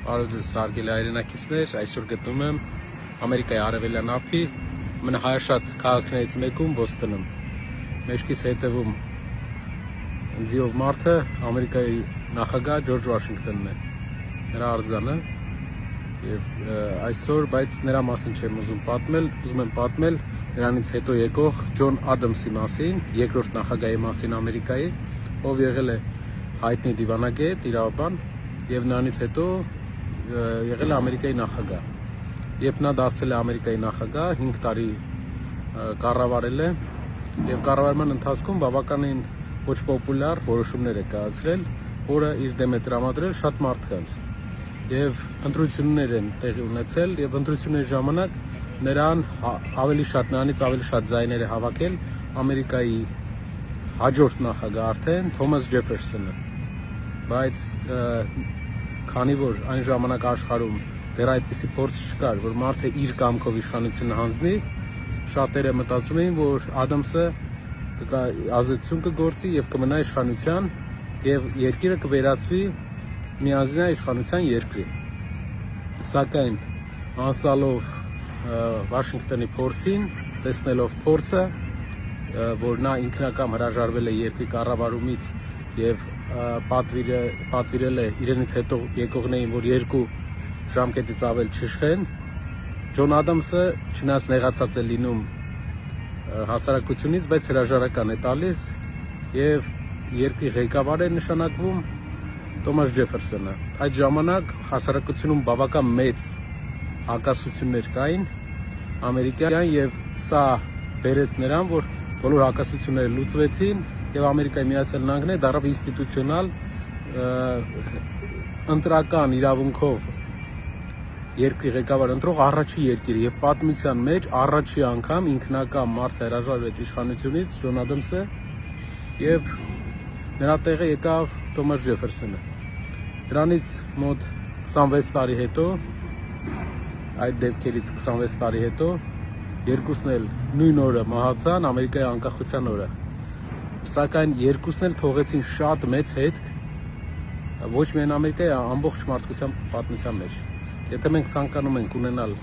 Բարև ձեզ հարգելի հայրենակիցներ, այսօր գտնվում եմ Ամերիկայի արևելյան ափի ամենահայաշատ քաղաքներից մեկում Բոստոնում։ Մեջքից հետևում ընձիով մարդը Ամերիկայի նախագահ Ջորջ Վաշինգտոնն է, նրա արձանը, եւ այսօր բայց նրա մասին չեմ ուզում պատմել, ուզում եմ պատմել նրանից հետո եկող Ջոն Ադամսի մասին, երկրորդ նախագահի մասին Ամերիկայի, ով եղել է հայտնի դիվանագետ, իրավաբան եւ նրանից հետո եղել է Ամերիկայի նախագահ։ Երբ նա դարձել է Ամերիկայի նախագահ, 5 տարի կառավարել է եւ կառավարման ընթացքում բավականին ոչ պոպուլյար որոշումներ է կայացրել, որը իր դեմ է տրամադրել շատ մարդկանց։ Եվ ընտրություններ են տեղի ունեցել եւ ընտրությունների ժամանակ նրանից ավելի շատ ձայներ է հավաքել Ամերիկայի հաջորդ նախագահ արդեն Թոմաս Ջեֆերսոնը։ Բայց քանի որ այն ժամանակ աշխարհում դեռ այդպիսի փորձ չկար, որ մարդը իր կամքով իշխանությունը հանձնի, շատերը մտածում էին, որ Ադամսը ազդեցություն կգործի եւ կմնա իշխանության եւ երկիրը կվերածվի միանձնյա իշխանության երկրի։ Սակայն անցալով Վաշինգտոնի փորձին, տեսնելով փորձը, որ նա ինքնակամ հրաժարվել է երկրի կառավարումից եւ պատվիրել է իրենից հետո եկողներին, որ 2 ժամկետից ավել չիշխեն, Ջոն Ադամսը չնայած նեղացած է լինում հասարակությունից, բայց հրաժարական է տալիս եւ երկրի ղեկավար է նշանակվում Թոմաս Ջեֆերսոնը։ Այդ ժամանակ հասարակությունում բավական մեծ հակասություններ կային ամերիկյան եւ սա բերեց նրան, որ բոլոր հակասությունները լուծվեցին եւ Ամերիկայի Միացյալ Նահանգները դառավ ինստիտուցիոնալ ընտրական իրավունքով երկրի ղեկավար ընտրող առաջի երկիրը եւ պատմության մեջ առաջի անգամ ինքնակամ մարդը հրաժարվեց իշխանությունից Ջոն Ադամսը եւ նրա տեղը եկավ Թոմաս Ջեֆերսոնը։ Դրանից մոտ 26 տարի հետո, այդ դեպքերից 26 տարի հետո երկուսն էլ նույն օրը մահացան, Ամերիկայի անկախության օրը։ Սակայն երկուսն էլ թողեցին շատ մեծ հետք ոչ միայն Ամերիկայի, ամբողջ մարդկության պատմության մեջ։ Եթե մենք ցանկանում ենք ունենալ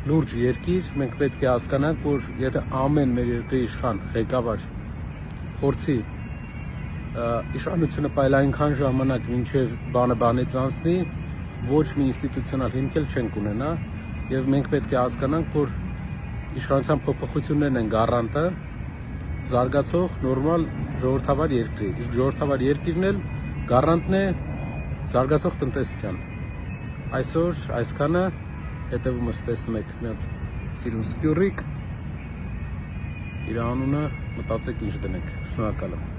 լուրջ երկիր, մենք պետք է հասկանանք, որ եթե ամեն մեր երկրի իշխան, ղեկավար փորձի իշխանությունը պայել այնքան ժամանակ, մինչև բանը բանից անցնի, ոչ մի ինստիտուցիոնալ հիմք էլ չենք ունենա, եւ մենք պետք է հասկանանք, որ իշխանության փոփոխություններն են գառանտը զարգացող նորմալ ժողովրդավար երկրի, իսկ ժողովրդավար երկիրն էլ գառանտն է զարգացող տնտեսության։ Այսօր այսքանը, հետևումս տեսնում եք մի հատ սիրուն սկյուռիկ, իր անունը մտածեք ինչ դնեք։ Շնորհակալ եմ։